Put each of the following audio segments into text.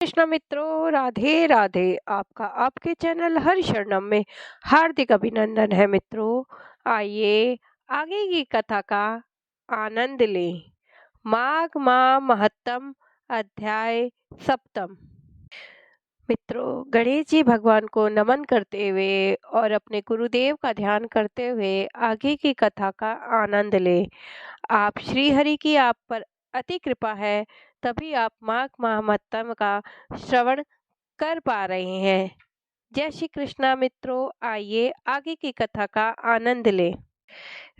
कृष्ण मित्रों, राधे राधे। आपका आपके चैनल हरिशरणम में हार्दिक अभिनंदन है मित्रों। आइए आगे की कथा का आनंद लें। माघ माह महत्तम, अध्याय सप्तम। मित्रों, गणेश जी भगवान को नमन करते हुए और अपने गुरुदेव का ध्यान करते हुए आगे की कथा का आनंद लें। आप श्री हरि की आप पर अति कृपा है, तभी आप माघ माह महत्तम का श्रवण कर पा रहे हैं। जय श्री कृष्णा मित्रों, आइए आगे की कथा का आनंद लें।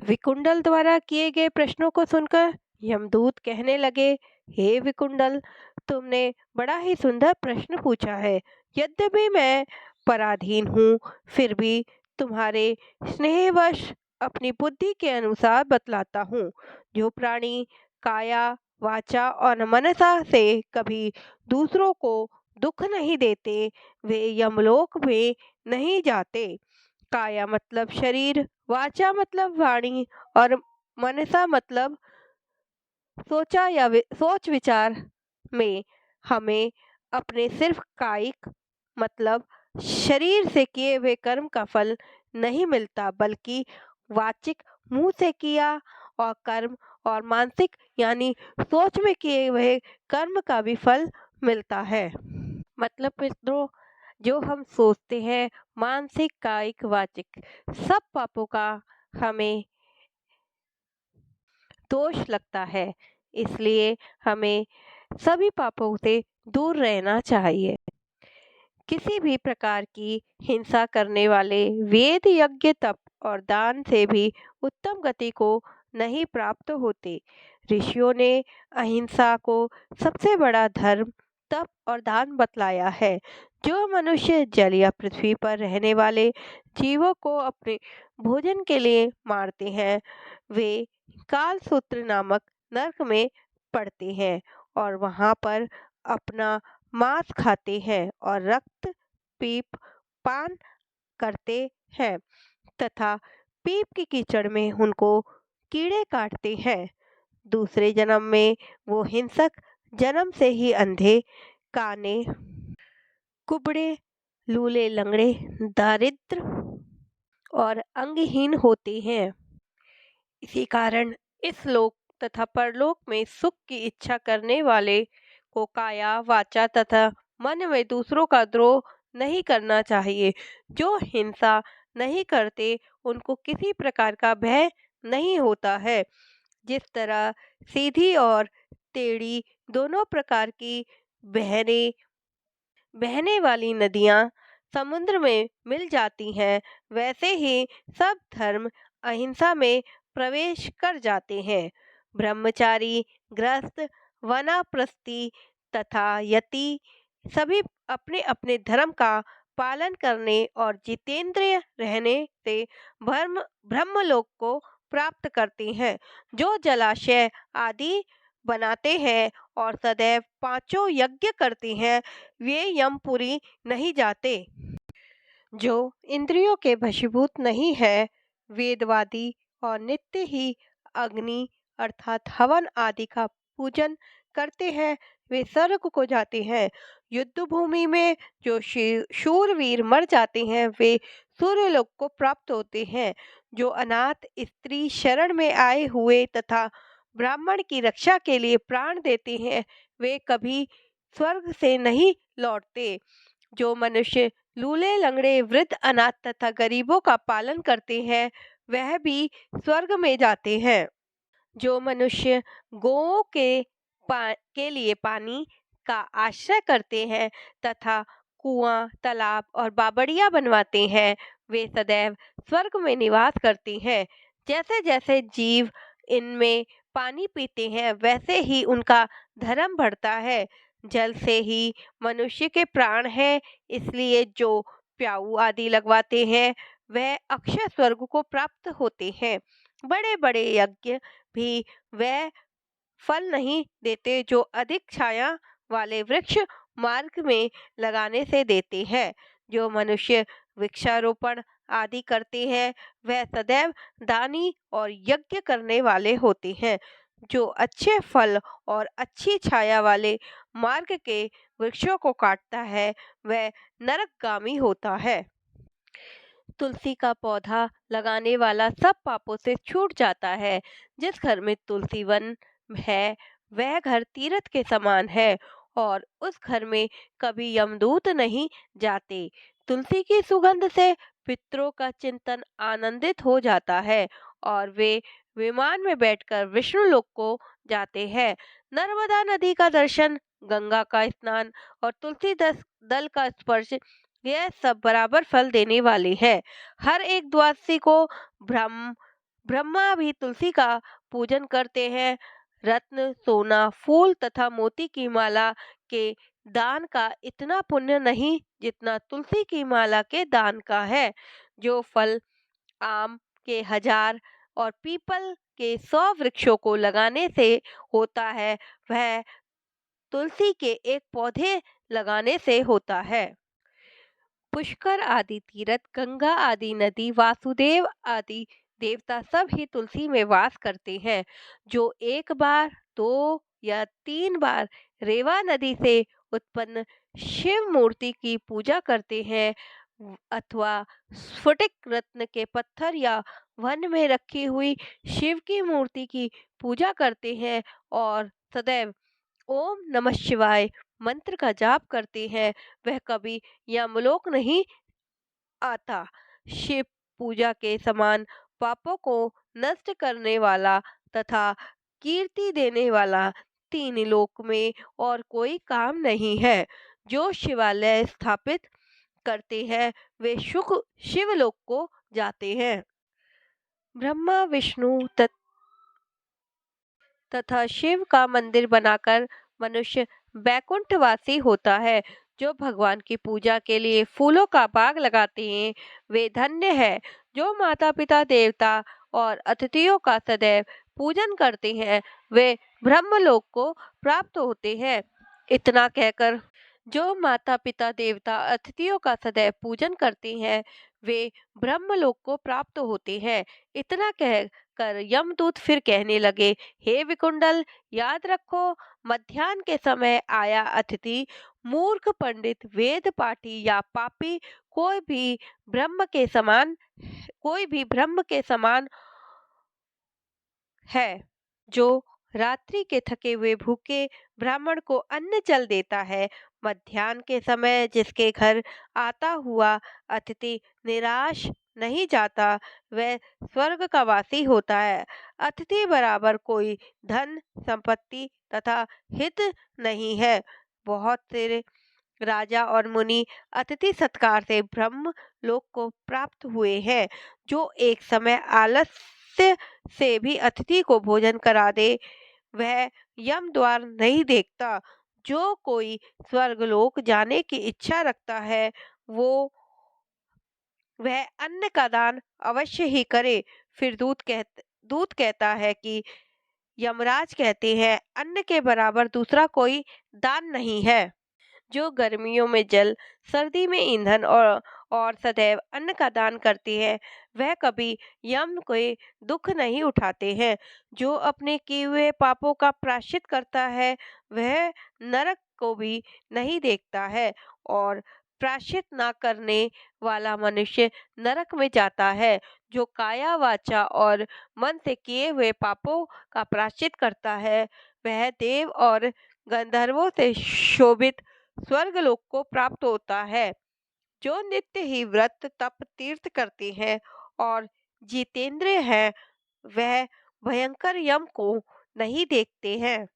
विकुंडल द्वारा किए गए प्रश्नों को सुनकर यमदूत कहने लगे, हे विकुंडल, तुमने बड़ा ही सुंदर प्रश्न पूछा है। यद्यपि मैं पराधीन हूँ, फिर भी तुम्हारे स्नेहवश अपनी बुद्धि के अनुसार बतलाता हूँ। जो प्राणी काया, वाचा और मनसा से कभी दूसरों को दुख नहीं देते, वे यमलोक में नहीं जाते। काया मतलब शरीर, वाचा मतलब वाणी और मनसा मतलब सोच विचार में हमें अपने सिर्फ कायिक मतलब शरीर से किए हुए कर्म का फल नहीं मिलता, बल्कि वाचिक मुंह से किया और कर्म और मानसिक यानी सोच में किए हुए कर्म का भी फल मिलता है। मतलब मित्रों, जो हम सोचते हैं, मानसिक कायिक वाचिक सब पापों का हमें दोष लगता है। इसलिए हमें सभी पापों से दूर रहना चाहिए। किसी भी प्रकार की हिंसा करने वाले वेद, यज्ञ, तप और दान से भी उत्तम गति को नहीं प्राप्त होते। ऋषियों ने अहिंसा को सबसे बड़ा धर्म, तप और दान बतलाया है। जो मनुष्य जल या पृथ्वी पर रहने वाले जीवों को अपने भोजन के लिए मारते हैं, वे काल सूत्र नामक नरक में पड़ते हैं और वहां पर अपना मांस खाते हैं और रक्त पीप पान करते हैं तथा पीप की कीचड़ में उनको कीड़े काटते हैं। दूसरे जन्म में वो हिंसक जन्म से ही अंधे, काने, कुबड़े, लूले, लंगड़े, दारिद्र और अंगहीन होते हैं। इसी कारण इस लोक तथा परलोक में सुख की इच्छा करने वाले को काया, वाचा तथा मन में दूसरों का द्रोह नहीं करना चाहिए। जो हिंसा नहीं करते, उनको किसी प्रकार का भय नहीं होता है। जिस तरह सीधी और टेढ़ी दोनों प्रकार की बहने बहने वाली नदियां समुद्र में मिल जाती हैं, वैसे ही सब धर्म अहिंसा में प्रवेश कर जाते हैं। ब्रह्मचारी, गृहस्थ, वानप्रस्थी तथा यति सभी अपने अपने धर्म का पालन करने और जितेंद्रिय रहने से ब्रह्मलोक को प्राप्त करते हैं। जो जलाशय आदि बनाते हैं और सदैव पांचों यज्ञ करते हैं, वे यमपुरी नहीं जाते। जो इंद्रियों के वशीभूत नहीं है, वेदवादी और नित्य ही अग्नि अर्थात हवन आदि का पूजन करते हैं, वे स्वर्ग को जाते हैं। युद्ध भूमि में जो शूरवीर मर जाते हैं, वे सूर्यलोक को प्राप्त होते हैं। जो अनाथ स्त्री शरण में आए हुए तथा ब्राह्मण की रक्षा के लिए प्राण देते हैं, वे कभी स्वर्ग से नहीं लौटते। जो मनुष्य लूले, लंगड़े, वृद्ध, अनाथ तथा गरीबों का पालन करते हैं, वह भी स्वर्ग में जाते हैं। जो मनुष्य गौओं के लिए पानी का आश्रय करते हैं तथा कुआं, तालाब और बावड़ियां बनवाते हैं, वे सदैव स्वर्ग में निवास करते हैं। जैसे जैसे जीव इनमें पानी पीते हैं, वैसे ही उनका धर्म बढ़ता है। जल से ही मनुष्य के प्राण हैं, इसलिए जो प्याऊ आदि लगवाते हैं, वह अक्षय स्वर्ग को प्राप्त होते हैं। बड़े बड़े यज्ञ भी वह फल नहीं देते जो अधिक छाया वाले वृक्ष मार्ग में लगाने से देते हैं। जो मनुष्य वृक्षारोपण आदि करते हैं, वह सदैव दानी और यज्ञ करने वाले होते हैं। जो अच्छे फल और अच्छी छाया वाले मार्ग के वृक्षों को काटता है वह नरकगामी होता है। तुलसी का पौधा लगाने वाला सब पापों से छूट जाता है। जिस घर में तुलसी वन है वह घर तीर्थ के समान है और उस घर में कभी यमदूत नहीं जाते। तुलसी की सुगंध से पितरों का चिंतन आनंदित हो जाता है और वे विमान में बैठकर विष्णु लोक को जाते हैं। नर्मदा नदी का दर्शन, गंगा का स्नान और तुलसी दल का स्पर्श, यह सब बराबर फल देने वाले हैं। हर एक द्वादशी को ब्रह्मा भी तुलसी का पूजन करते हैं। रत्न, सोना, फूल तथा मोती की माला के दान का इतना पुण्य नहीं जितना तुलसी की माला के दान का है। जो फल आम के 1000 और पीपल के 100 वृक्षों को लगाने से होता है वह तुलसी के एक पौधे लगाने से होता है। पुष्कर आदि तीर्थ, गंगा आदि नदी, वासुदेव आदि देवता सब ही तुलसी में वास करते हैं। जो एक बार, 2 या 3 बार रेवा नदी से उत्पन्न शिव मूर्ति की पूजा करते हैं अथवा स्फटिक रत्न के पत्थर या वन में रखी हुई शिव की मूर्ति की पूजा करते हैं और सदैव ओम नमः शिवाय मंत्र का जाप करते हैं, वह कभी यमलोक नहीं आता। शिव पूजा के समान पापों को नष्ट करने वाला तथा कीर्ति देने वाला 3 लोक में और कोई काम नहीं है। जो शिवालय स्थापित करते हैं वे सुख शिवलोक को जाते हैं। ब्रह्मा, विष्णु तथा शिव का मंदिर बनाकर मनुष्य बैकुंठवासी होता है। जो भगवान की पूजा के लिए फूलों का बाग लगाते हैं वे धन्य है। जो माता पिता, देवता और अतिथियों का सदैव पूजन करते हैं वे ब्रह्मलोक को प्राप्त होते हैं। इतना कहकर जो माता पिता, देवता, अतिथियों का सदैव पूजन करते हैं वे ब्रह्मलोक को प्राप्त होते हैं। इतना कहकर यमदूत फिर कहने लगे, हे विकुंडल, याद रखो, मध्याह्न के समय आया अतिथि, मूर्ख, पंडित, वेद पाठी या पापी, कोई भी ब्रह्म के समान है। जो रात्रि के थके हुए भूखे ब्राह्मण को अन्न जल देता है, मध्याह्न के समय जिसके घर आता हुआ अतिथि निराश नहीं जाता, वह स्वर्ग का वासी होता है। अतिथि बराबर कोई धन, संपत्ति तथा हित नहीं है। बहुत से राजा और मुनि अतिथि सत्कार से ब्रह्म लोक को प्राप्त हुए हैं। जो एक समय आलस्य से भी अतिथि को भोजन करा दे वह यम द्वार नहीं देखता। जो कोई स्वर्गलोक जाने की इच्छा रखता है वो वह अन्न का दान अवश्य ही करे। फिर दूत कहता है कि यमराज कहते हैं, अन्न के बराबर दूसरा कोई दान नहीं है। जो गर्मियों में जल, सर्दी में ईंधन और सदैव अन्न का दान करते हैं वह कभी यम के दुख नहीं उठाते हैं। जो अपने किए हुए पापों का प्रायश्चित करता है वह नरक को भी नहीं देखता है और प्रायश्चित न करने वाला मनुष्य नरक में जाता है। जो काया, वाचा और मन से किए हुए पापों का प्रायश्चित करता है वह देव और गंधर्वों से शोभित स्वर्गलोक को प्राप्त होता है। जो नित्य ही व्रत, तप, तीर्थ करते हैं और जितेंद्रिय हैं वह भयंकर यम को नहीं देखते हैं।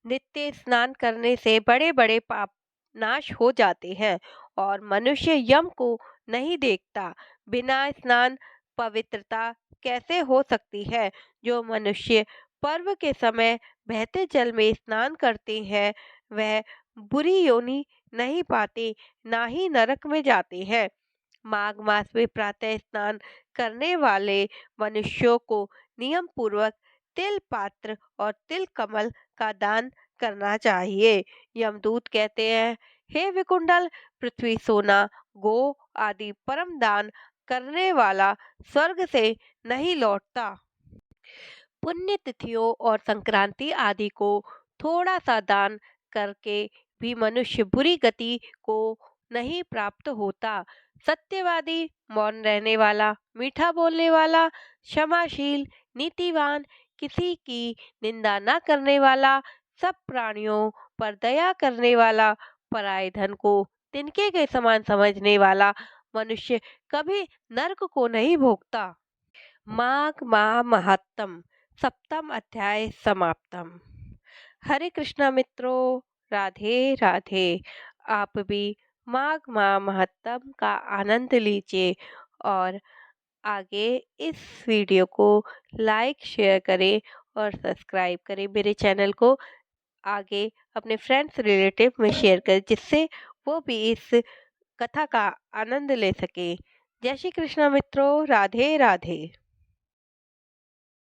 नित्य स्नान करने से बड़े बड़े पाप नाश हो जाते हैं और मनुष्य यम को नहीं देखता। बिना स्नान पवित्रता कैसे हो सकती है। जो मनुष्य पर्व के समय बहते जल में स्नान करते हैं वह बुरी योनि नहीं पाते, ना ही नरक में जाते हैं। माघ मास में प्रातः स्नान करने वाले मनुष्यों को नियम पूर्वक तिल पात्र और तिल कमल का दान करना चाहिए। यमदूत कहते हैं, हे विकुंडल, पृथ्वी, सोना, गो आदि परम दान करने वाला स्वर्ग से नहीं लौटता। पुण्य तिथियों और संक्रांति आदि को थोड़ा सा दान करके भी मनुष्य बुरी गति को नहीं प्राप्त होता। सत्यवादी, मौन रहने वाला, मीठा बोलने वाला, क्षमाशील, नीतिवान, किसी की निंदा न करने वाला, सब प्राणियों पर दया करने वाला, पराये धन को तिनके के समान समझने वाला मनुष्य कभी नरक को नहीं भोगता। माघ माह महत्तम, सप्तम अध्याय समाप्तम। हरे कृष्णा मित्रों, राधे राधे। आप भी माघ माह महत्तम का आनंद लीजिए और आगे इस वीडियो को लाइक शेयर करें और सब्सक्राइब करें मेरे चैनल को। आगे अपने फ्रेंड्स रिलेटिव में शेयर करें जिससे वो भी इस कथा का आनंद ले सके। जय श्री कृष्ण मित्रों, राधे राधे।